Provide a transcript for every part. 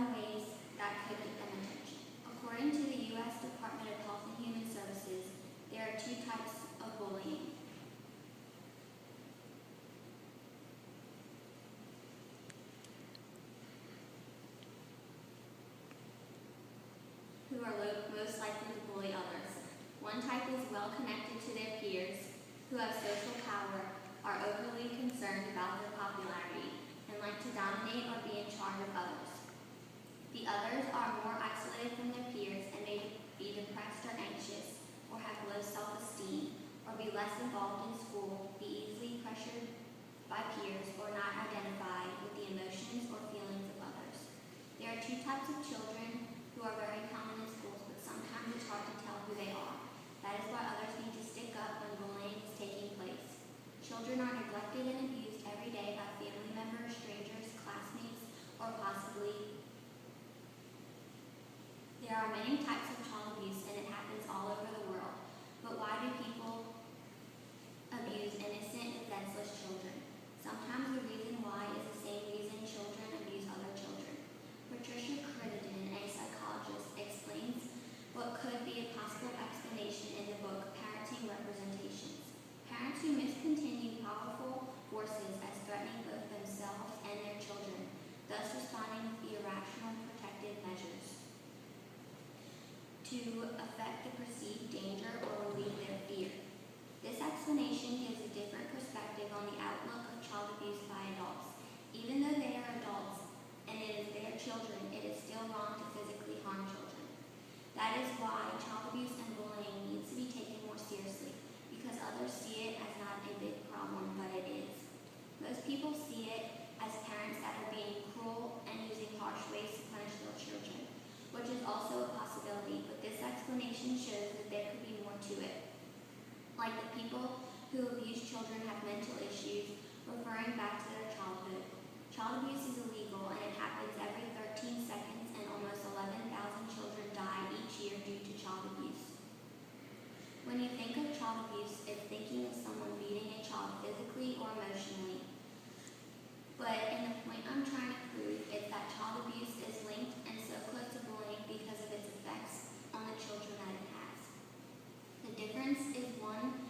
7 ways that could get them attention. According to the U.S. Department of Health and Human Services, there are 2 types of bullying. Who are most likely to bully others. One type is well connected to their peers, who have social power, are overly concerned about their popularity, and like to dominate or be in charge of others. The others are more isolated from their peers and may be depressed or anxious, or have low self-esteem, or be less involved in school, be easily pressured by peers, or not identify with the emotions or feelings of others. There are 2 types of children who are very common in schools, but sometimes it's hard to tell who they are. That is why others need to stick up when bullying is taking place. Children are neglected and abused every day by family members, strangers, classmates, or possibly. There are many types of child abuse, and it happens all over the world. But why do people abuse innocent, defenseless children? Sometimes the reason why is the same reason children abuse other children. Patricia Crittenden, a psychologist, explains what could be a possible explanation in the book Parenting Representations. Parents who miscontinue powerful forces as threatening both themselves and their children, thus responding with irrational protective measures to affect the perceived danger or relieve their fear. This explanation gives a different perspective on the outlook of child abuse by adults. Even though they are adults and it is their children, it is still wrong to physically harm children. That is why child abuse and bullying needs to be taken more seriously, because others see it as not a big problem, but it is. Most people see it as parents that are being cruel and using harsh ways to punish their children, which is also a possibility, but this explanation shows that there could be more to it. Like the people who abuse children have mental issues, referring back to their childhood. Child abuse is illegal, and it happens every 13 seconds, and almost 11,000 children die each year due to child abuse. When you think of child abuse, it's thinking of someone beating a child physically or emotionally. But in the point I'm trying to prove is that child abuse is linked and so close to bullying because of its effects on the children that it has. The difference is one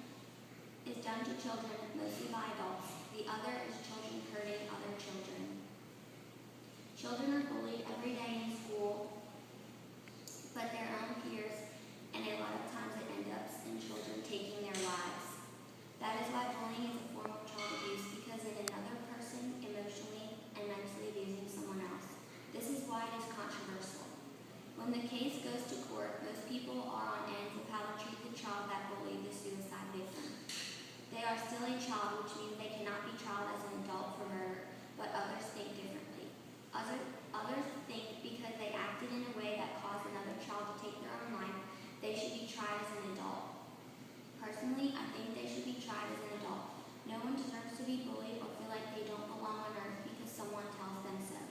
is done to children, mostly by adults. The other is children hurting other children. Children are bullied every day in school, but their own peers, and a lot of times it ends up in children taking their lives. That is why bullying is a form of child abuse, because it is another person emotionally and mentally abusing someone else. This is why it is controversial. When the case goes to court, most people are on edge of how to treat the child that bullied the suicide victim. They are still a child, which means they cannot be tried as an adult for murder, but others think differently. Others think because they acted in a way that caused another child to take their own life, they should be tried as an adult. Personally, I think they should be tried as an adult. No one deserves to be bullied or feel like they don't belong on earth because someone tells them so.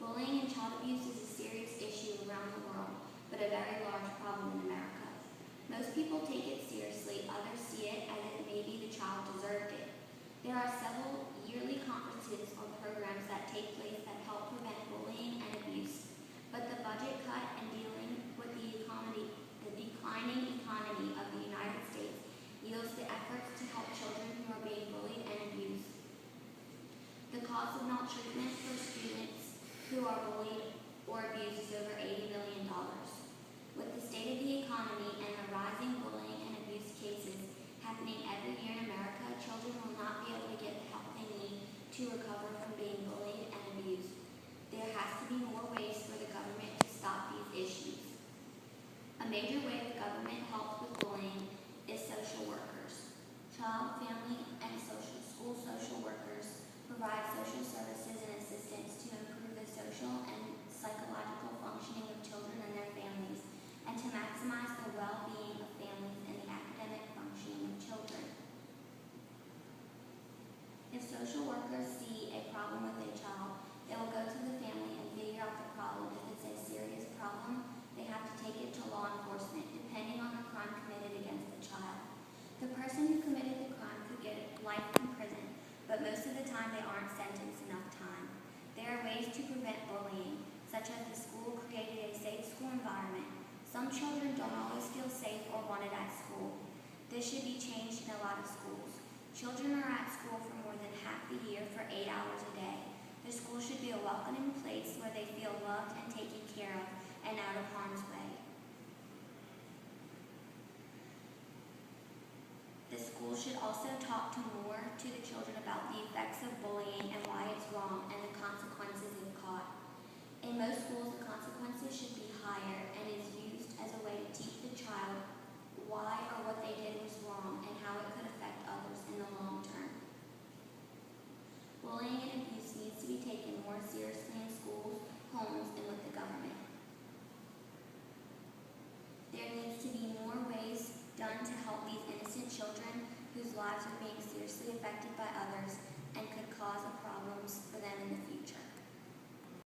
Bullying and child abuse is a serious issue around the world, but a very large problem in America. Most people take it seriously, others see it as if maybe the child deserved it. There are several yearly conferences or programs that take place that help prevent bullying and abuse, but the budget cut and dealing with the declining economy of the United States yields the efforts to help children who are being bullied and abused. The cost of maltreatment for students who are bullied or abused is over $80 million. With the state of the economy and the rising bullying and abuse cases happening every year in America, children will not be able to get the help they need to recover from being bullied and abused. There has to be more ways for the government to stop these issues. A major way the government helps with bullying is social workers. Child, family, and school social workers provide social services and assistance to improve the social and psychological functioning of children and their families, and to maximize the well-being of families and the academic functioning of children. If social workers see a problem with a child, they will go to the family and figure out the problem. If it's a serious problem, they have to take it to law enforcement, depending on the crime committed against the child. The person who committed the crime could get life in prison, but most of the time they aren't sentenced enough time. There are ways to prevent bullying, such as Some children don't always feel safe or wanted at school. This should be changed in a lot of schools. Children are at school for more than half the year for 8 hours a day. The school should be a welcoming place where they feel loved and taken care of and out of harm's way. The school should also talk more to the children about the effects of bullying and why it's wrong and the consequences